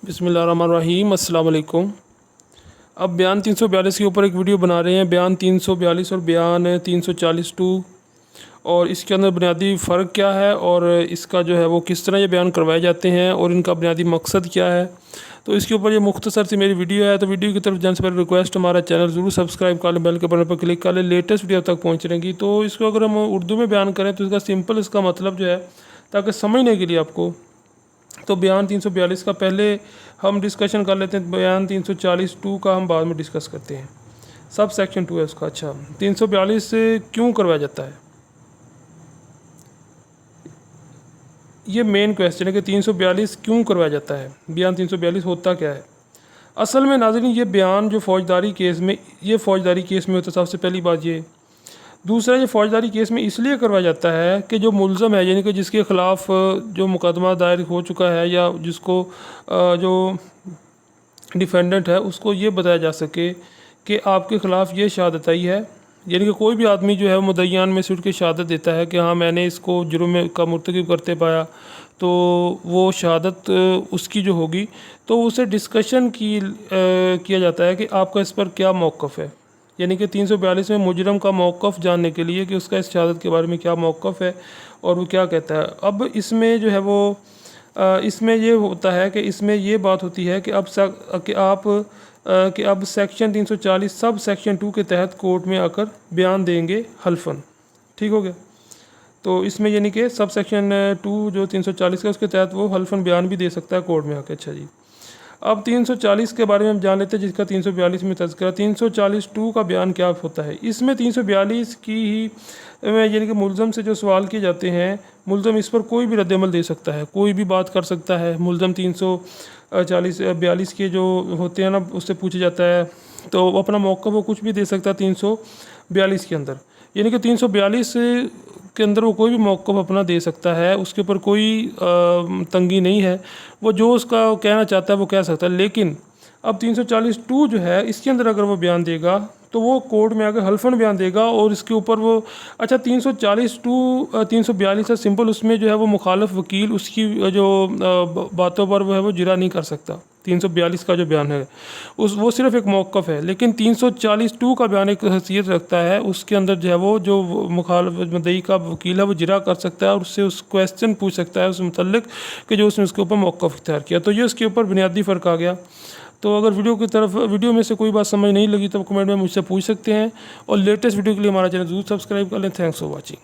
बिस्मिल्लाहिर्रहमानिर्रहीम, अस्सलाम वालेकुम। अब बयान 342 के ऊपर एक वीडियो बना रहे हैं। बयान 342 और बयान 340(2) और इसके अंदर बुनियादी फ़र्क क्या है और इसका जो है वो किस तरह ये बयान करवाए जाते हैं और इनका बुनियादी मकसद क्या है। तो इसके ऊपर ये मुख्तसर सी मेरी वीडियो है। तो वीडियो की तरफ जाने से पहले रिक्वेस्ट, हमारा चैनल ज़रूर सब्सक्राइब कर लें, बेल के बटन पर क्लिक कर लें, लेटेस्ट वीडियो तक पहुँच रहेंगी। तो इसको अगर हम उर्दू में बयान करें तो इसका सिंपल इसका मतलब जो है, ताकि समझने के लिए आपको, तो बयान 342 का पहले हम डिस्कशन कर लेते हैं। बयान 340(2) का हम बाद में डिस्कस करते हैं। सब सेक्शन 2 है उसका। अच्छा, 342 क्यों करवाया जाता है, ये मेन क्वेश्चन है कि 342 क्यों करवाया जाता है, बयान 342 होता क्या है। असल में नाज़रीन, ये बयान जो फ़ौजदारी केस में, ये फ़ौजदारी केस में होता है, सबसे पहली बात ये। दूसरा, ये फ़ौजदारी केस में इसलिए करवाया जाता है कि जो मुलज़म है, यानी कि जिसके ख़िलाफ़ जो मुकदमा दायर हो चुका है या जिसको जो डिफेंडेंट है, उसको ये बताया जा सके कि आपके ख़िलाफ़ ये शहादत आई है। यानी कि कोई भी आदमी जो है मुद्दईयान में से उठ के शहादत देता है कि हाँ, मैंने इसको जुर्म का मुर्तकिब करते पाया, तो वो शहादत उसकी जो होगी, तो उसे डिस्कशन किया जाता है कि आपका इस पर क्या मौक़िफ़ है। यानी कि 342 में मुजरम का मौक़िफ़ जानने के लिए कि उसका इस शहादत के बारे में क्या मौक़िफ़ है और वो क्या कहता है। अब इसमें जो है वो इसमें ये होता है कि इसमें ये बात होती है कि अब सेक्शन 340 सब सेक्शन 2 के तहत कोर्ट में आकर बयान देंगे हल्फन। ठीक हो गया। तो इसमें यानी कि सब सेक्शन 2 जो 340 का, उसके तहत वो हल्फन बयान भी दे सकता है कोर्ट में आकर। अच्छा जी, अब 340 के बारे में हम जान लेते हैं, जिसका 342 में तज़किरा। 340(2) का बयान क्या होता है। इसमें 342 की ही यानी कि मुलज़म से जो सवाल किए जाते हैं, मुलज़म इस पर कोई भी रद्दअमल दे सकता है, कोई भी बात कर सकता है। मुलज़म 342 के जो होते हैं ना, उससे पूछा जाता है तो वो अपना मौक़िफ़ वो कुछ भी दे सकता है 342 के अंदर। यानी कि 342 के अंदर वो कोई भी मौक़िफ़ अपना दे सकता है, उसके ऊपर कोई तंगी नहीं है। वो जो उसका कहना चाहता है वो कह सकता है। लेकिन अब 340(2) जो है, इसके अंदर अगर वो बयान देगा तो वो कोर्ट में आकर हल्फन बयान देगा और इसके ऊपर वो, अच्छा 340(2) 342 है सिंपल, उसमें जो है वो मुखालिफ वकील उसकी जो बातों पर वो है वो जिरा नहीं कर सकता। 342 का जो बयान है वो सिर्फ़ एक मौक़िफ़ है। लेकिन 340(2) का बयान एक हैसियत रखता है, उसके अंदर जो है वो जो मुखालिफ मुद्दई का वकील है वो जिरा कर सकता है और उससे उस क्वेश्चन पूछ सकता है उस मुतल्लिक़ कि जो उसने उसके ऊपर मौक़िफ़ इख्तियार किया। तो ये उसके ऊपर बुनियादी फ़र्क आ गया। तो अगर वीडियो में से कोई बात समझ नहीं लगी तो कमेंट में मुझसे पूछ सकते हैं और लेटेस्ट वीडियो के लिए हमारा चैनल ज़रूर सब्सक्राइब कर लें। Thanks for watching.